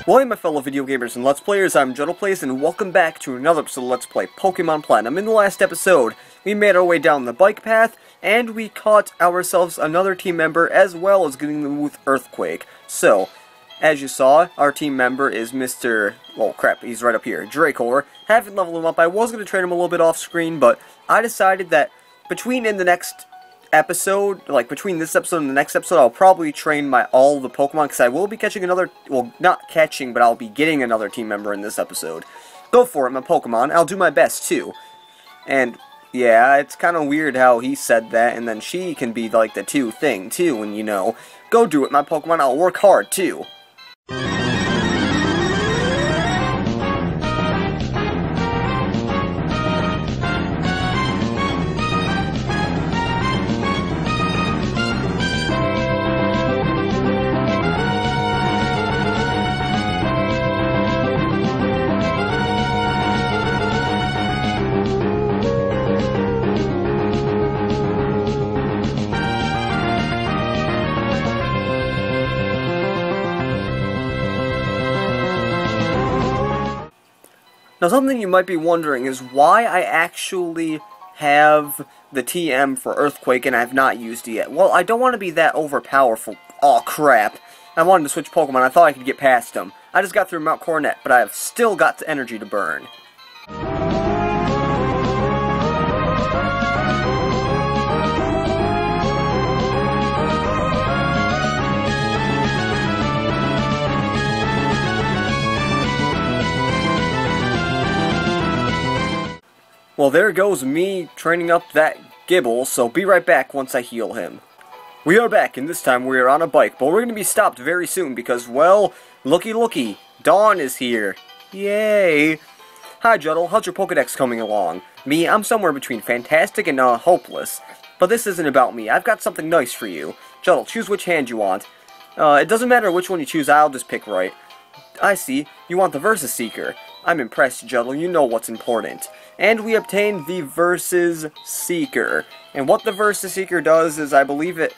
Well, hey my fellow video gamers and Let's Players, I'm JuddlePlays, and welcome back to another episode of Let's Play Pokemon Platinum. In the last episode, we made our way down the bike path, and we caught ourselves another team member, as well as getting them with Earthquake. So, as you saw, our team member is Mr. well, crap, he's right up here, Dracor. Haven't leveled him up. I was going to train him a little bit off screen, but I decided that between this episode and the next episode, I'll probably train all the Pokemon, because I will be catching another, well, not catching, but I'll be getting another team member in this episode. Go for it, my Pokemon. I'll do my best, too. And, yeah, it's kind of weird how he said that, and then she can be, like, the two thing, too, and, you know, go do it, my Pokemon. I'll work hard, too. Now, something you might be wondering is why I actually have the TM for Earthquake and I've not used it yet. Well, I don't want to be that overpowerful. Aw, crap. I wanted to switch Pokemon. I thought I could get past him. I just got through Mount Coronet, but I have still got the energy to burn. Well, there goes me training up that Gibble, so be right back once I heal him. We are back, and this time we are on a bike, but we're going to be stopped very soon because, well, looky, Dawn is here. Yay! Hi, Juddle, how's your Pokedex coming along? Me, I'm somewhere between fantastic and, hopeless. But this isn't about me, I've got something nice for you. Juddle, choose which hand you want. It doesn't matter which one you choose, I'll just pick right. I see, you want the Versus Seeker. I'm impressed, Juddle, you know what's important. And we obtained the Versus Seeker. And what the Versus Seeker does is, I believe it...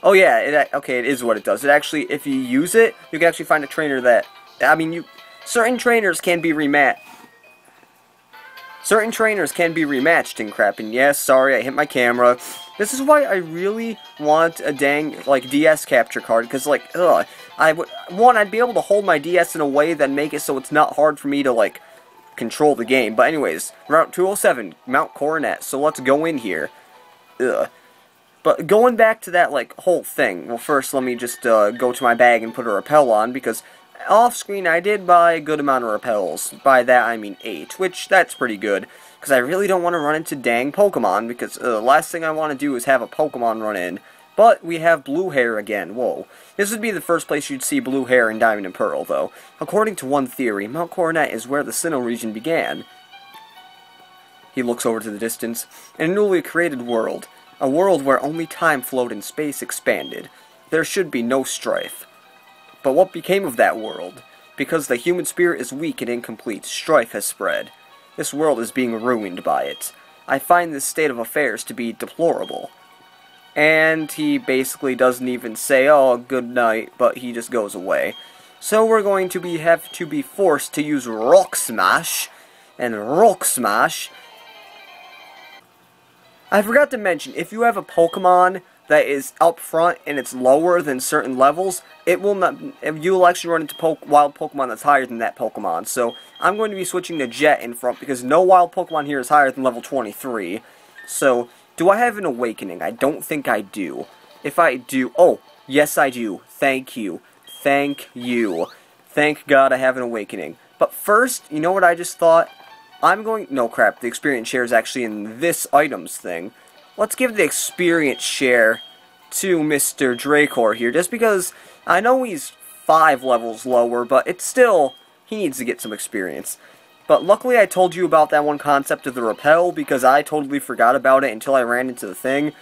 oh yeah, okay, it is what it does. It actually, if you use it, you can actually find a trainer that... I mean, certain trainers can be rematched. Certain trainers can be rematched and crap, and yes, sorry, I hit my camera. This is why I really want a dang, like, DS capture card, because, like, I'd be able to hold my DS in a way that make it so it's not hard for me to, like, control the game. But anyways, Route 207, Mount Coronet, so let's go in here. But going back to that, like, whole thing, well, first let me just go to my bag and put a repel on, because off-screen I did buy a good amount of repels. By that I mean 8, which that's pretty good, because I really don't want to run into dang Pokemon, because the last thing I want to do is have a Pokemon run in. But we have blue hair again. Whoa. This would be the first place you'd see blue hair in Diamond and Pearl, though. According to one theory, Mount Coronet is where the Sinnoh region began. He looks over to the distance. In a newly created world. A world where only time flowed and space expanded. There should be no strife. But what became of that world? Because the human spirit is weak and incomplete, strife has spread. This world is being ruined by it. I find this state of affairs to be deplorable. And he basically doesn't even say, oh, good night, but he just goes away. So we're going to have to be forced to use Rock Smash. And Rock Smash... I forgot to mention, if you have a Pokemon that is up front and it's lower than certain levels, it will not... you'll actually run into wild Pokemon that's higher than that Pokemon. So I'm going to be switching to Jet in front because no wild Pokemon here is higher than level 23. So... do I have an awakening? I don't think I do. If I do... oh, yes I do. Thank you. Thank you. Thank God I have an awakening. But first, you know what I just thought? I'm going... no, crap. The experience share is actually in this items thing. Let's give the experience share to Mr. Dracor here, just because I know he's 5 levels lower, but it's still... he needs to get some experience. But luckily I told you about that one concept of the repel, because I totally forgot about it until I ran into the thing.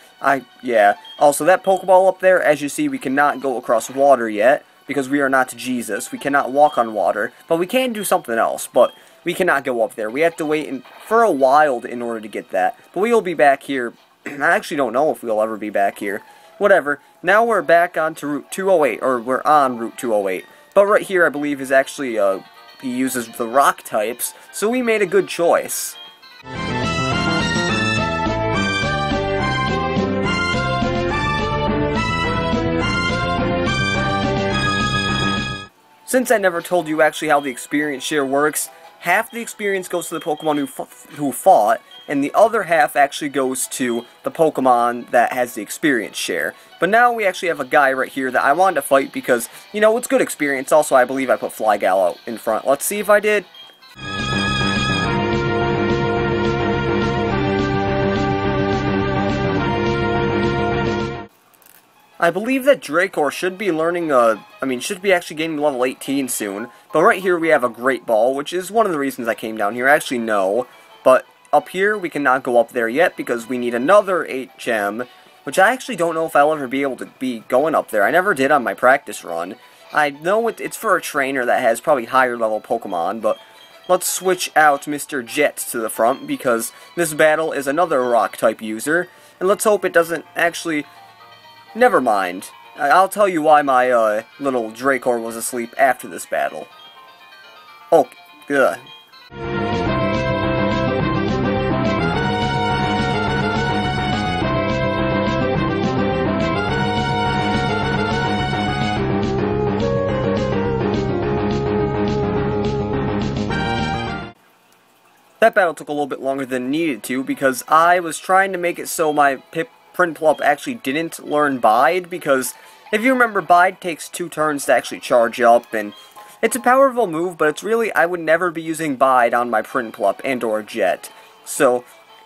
Yeah. Also, that Pokeball up there, as you see, we cannot go across water yet, because we are not Jesus. We cannot walk on water, but we can do something else, but we cannot go up there. We have to wait for a while in order to get that. But we will be back here. I actually don't know if we'll ever be back here. Whatever. Now we're back onto Route 208, or we're on Route 208. But right here, I believe, is actually, he uses the rock types, so we made a good choice. Since I never told you actually how the experience share works, half the experience goes to the Pokemon who fought, and the other half actually goes to the Pokemon that has the experience share. But now we actually have a guy right here that I wanted to fight because, you know, it's good experience. Also, I believe I put Flygal out in front. Let's see if I did. I believe that Dracor should be learning, should be actually gaining level 18 soon. But right here we have a Great Ball, which is one of the reasons I came down here. Actually, no. But up here, we cannot go up there yet because we need another 8 gem, which I actually don't know if I'll ever be able to be going up there. I never did on my practice run. I know it's for a trainer that has probably higher level Pokemon, but let's switch out Mr. Jet to the front because this battle is another Rock-type user. And let's hope it doesn't actually... Never mind. I'll tell you why my little Dracor was asleep after this battle. Oh, good. That battle took a little bit longer than it needed to because I was trying to make it so my Prinplup actually didn't learn Bide, because if you remember, Bide takes 2 turns to actually charge up, and it's a powerful move, but it's really, I would never be using Bide on my Prinplup and or Jet. So,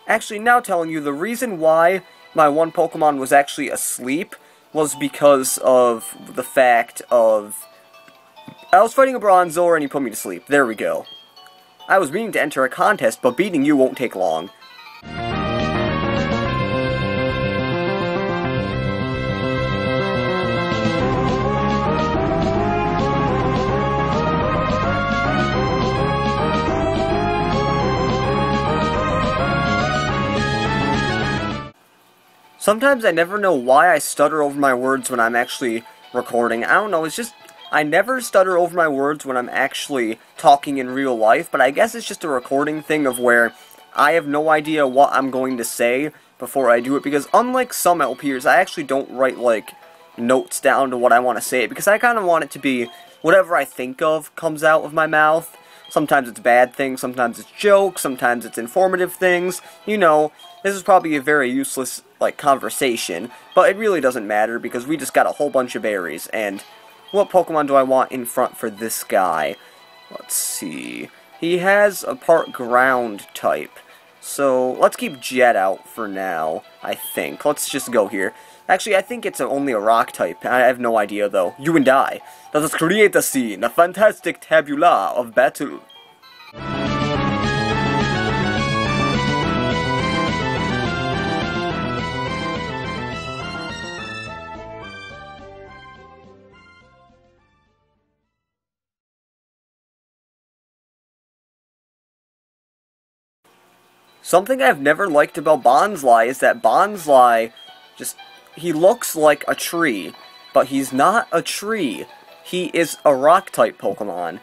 actually now telling you, the reason why my one Pokemon was actually asleep was because of the fact of... I was fighting a Bronzor and he put me to sleep. There we go. I was meaning to enter a contest, but beating you won't take long. Sometimes I never know why I stutter over my words when I'm actually recording. I don't know, it's just... I never stutter over my words when I'm actually talking in real life, but I guess it's just a recording thing of where I have no idea what I'm going to say before I do it, because unlike some LPers, I actually don't write, like, notes down to what I want to say, because I kind of want it to be whatever I think of comes out of my mouth. Sometimes it's bad things, sometimes it's jokes, sometimes it's informative things. You know, this is probably a very useless, like, conversation, but it really doesn't matter because we just got a whole bunch of berries, and what Pokemon do I want in front for this guy? Let's see. He has a part ground type, so let's keep Jet out for now, I think. Let's just go here. Actually, I think it's only a rock type. I have no idea, though. You and I. Let us create a scene, a fantastic tabula of battle. Something I've never liked about Bonsly is that Bonsly he looks like a tree, but he's not a tree. He is a rock-type Pokemon.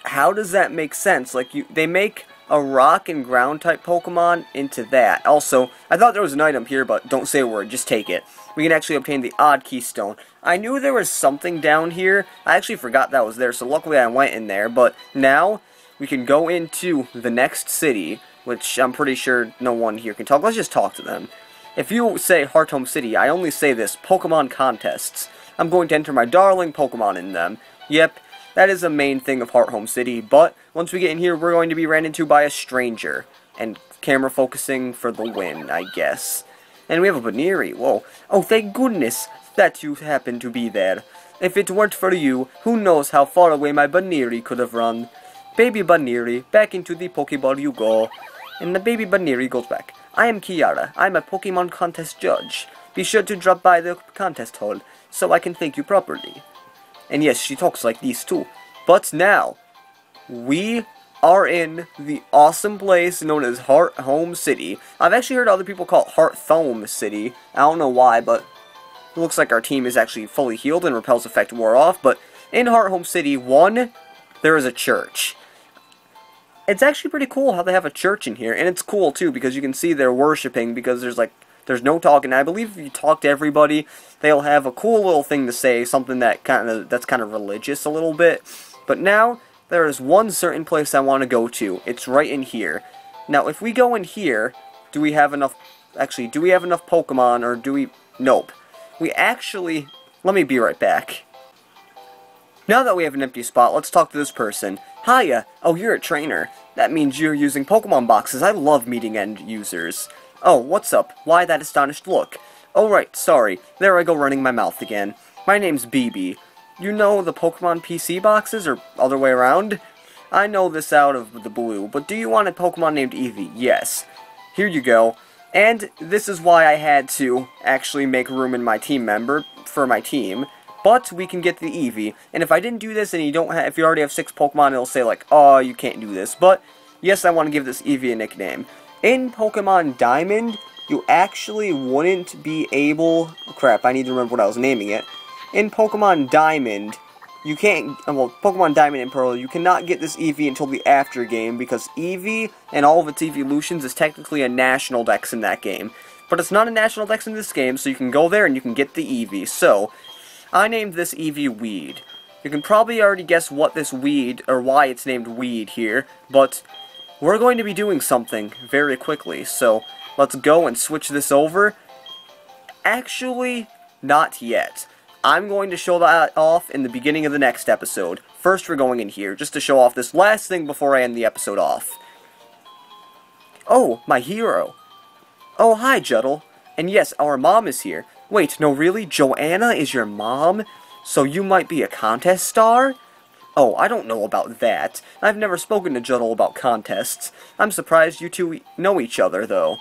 How does that make sense? Like, they make a rock and ground-type Pokemon into that. Also, I thought there was an item here, but don't say a word, just take it. We can actually obtain the Odd Keystone. I knew there was something down here. I actually forgot that was there, so luckily I went in there. But now, we can go into the next city, which I'm pretty sure no one here can talk. Let's just talk to them. If you say Hearthome City, I only say this, Pokemon contests. I'm going to enter my darling Pokemon in them. Yep, that is the main thing of Hearthome City, but once we get in here, we're going to be ran into by a stranger. And camera focusing for the win, I guess. And we have a Baneri, whoa. Oh, thank goodness that you happen to be there. If it weren't for you, who knows how far away my Baneri could have run. Baby Baneri, back into the Pokeball you go. And the baby Baneri goes back. I am Kiara. I'm a Pokemon contest judge. Be sure to drop by the contest hall, so I can thank you properly. And yes, she talks like these too. But now, we are in the awesome place known as Hearthome City. I've actually heard other people call it Hearthome City. I don't know why, but it looks like our team is actually fully healed and Repel's effect wore off. But in Hearthome City, one, there is a church. It's actually pretty cool how they have a church in here, and it's cool too because you can see they're worshiping because there's no talking. I believe if you talk to everybody, they'll have a cool little thing to say, something that's kind of religious a little bit. But now there is one certain place I want to go to. It's right in here. Now, if we go in here, do we have enough? Actually, do we have enough Pokemon, or do we? Nope. We actually. Let me be right back. Now that we have an empty spot, let's talk to this person. Hiya! Oh, you're a trainer. That means you're using Pokemon boxes. I love meeting end users. Oh, what's up? Why that astonished look? Oh right, sorry. There I go running my mouth again. My name's BB. You know the Pokemon PC boxes, or other way around? I know this out of the blue, but do you want a Pokemon named Eevee? Yes. Here you go. And this is why I had to actually make room in my team member for my team. But we can get the Eevee, and if I didn't do this and if you already have 6 Pokemon, it'll say like, oh, you can't do this. But yes, I want to give this Eevee a nickname. In Pokemon Diamond, you actually wouldn't be able. Oh, crap! I need to remember what I was naming it. In Pokemon Diamond, you can't. Well, Pokemon Diamond and Pearl, you cannot get this Eevee until the after game because Eevee and all of its evolutions is technically a national dex in that game. But it's not a national dex in this game, so you can go there and you can get the Eevee. So I named this Eevee Weed. You can probably already guess what this weed, or why it's named Weed here, but we're going to be doing something very quickly, so let's go and switch this over. Actually, not yet. I'm going to show that off in the beginning of the next episode. First, we're going in here, just to show off this last thing before I end the episode off. Oh, my hero. Oh, hi, Juddle. And yes, our mom is here. Wait, no really? Joanna is your mom? So you might be a contest star? Oh, I don't know about that. I've never spoken to Juddle about contests. I'm surprised you two know each other, though.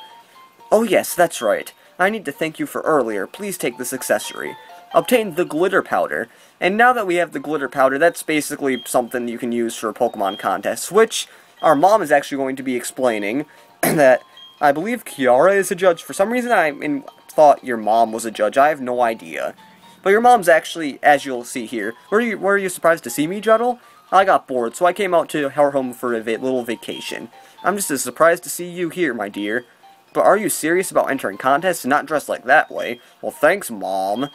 Oh yes, that's right. I need to thank you for earlier. Please take this accessory. Obtain the glitter powder. And now that we have the glitter powder, that's basically something you can use for Pokemon contests, which our mom is actually going to be explaining that I believe Kiara is a judge. For some reason, I thought your mom was a judge. I have no idea. But your mom's actually, as you'll see here. Were you surprised to see me, Juddle? I got bored, so I came out to Hearthome for a little vacation. I'm just as surprised to see you here, my dear. But are you serious about entering contests and not dressed like that way? Well, thanks, Mom.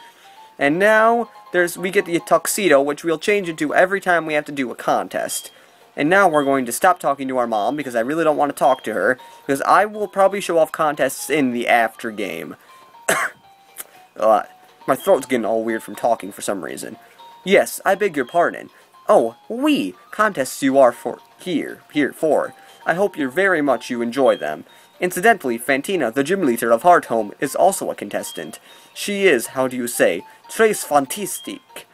And now, we get the tuxedo, which we'll change into every time we have to do a contest. And now we're going to stop talking to our mom, because I really don't want to talk to her, because I will probably show off contests in the after game. My throat's getting all weird from talking for some reason. Yes, I beg your pardon. Oh, contests you are here for. I hope very much you enjoy them. Incidentally, Fantina, the gym leader of Hearthome, is also a contestant. She is, how do you say, très fantastique.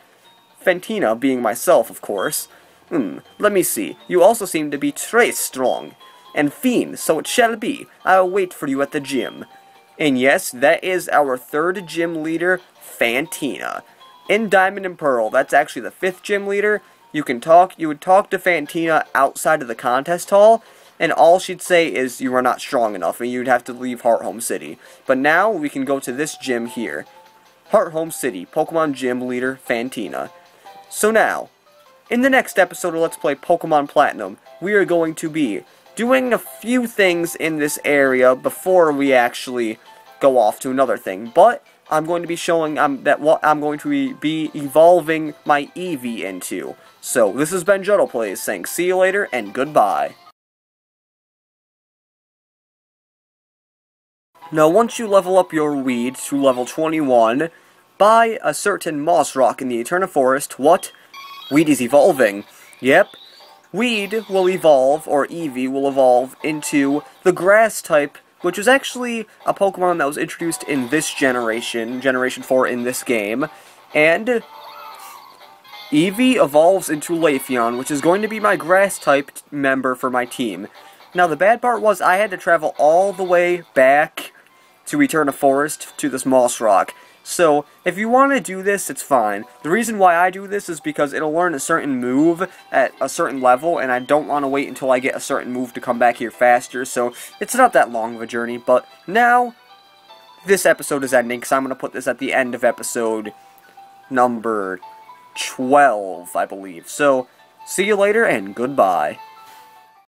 Fantina being myself, of course. Let me see. You also seem to be très strong. And fiend, so it shall be. I will wait for you at the gym. And yes, that is our 3rd gym leader, Fantina. In Diamond and Pearl, that's actually the 5th gym leader. You would talk to Fantina outside of the contest hall, and all she'd say is you are not strong enough, and you'd have to leave Hearthome City. But now, we can go to this gym here. Hearthome City, Pokemon Gym Leader, Fantina. So now, in the next episode of Let's Play Pokemon Platinum, we are going to be doing a few things in this area before we actually go off to another thing. But I'm going to be showing what I'm going to be evolving my Eevee into. So, this has been JuddlePlays saying see you later and goodbye. Now, once you level up your Weed to level 21, by a certain Moss Rock in the Eterna Forest, what? Weed is evolving. Yep. Weed will evolve, or Eevee will evolve, into the Grass type, which is actually a Pokemon that was introduced in this generation, Generation 4 in this game, and Eevee evolves into Leafeon, which is going to be my Grass type member for my team. Now, the bad part was I had to travel all the way back to Eterna Forest to this Moss Rock. So, if you want to do this, it's fine. The reason why I do this is because it'll learn a certain move at a certain level, and I don't want to wait until I get a certain move to come back here faster, so it's not that long of a journey. But now, this episode is ending, because I'm going to put this at the end of episode number 12, I believe. So, see you later, and goodbye.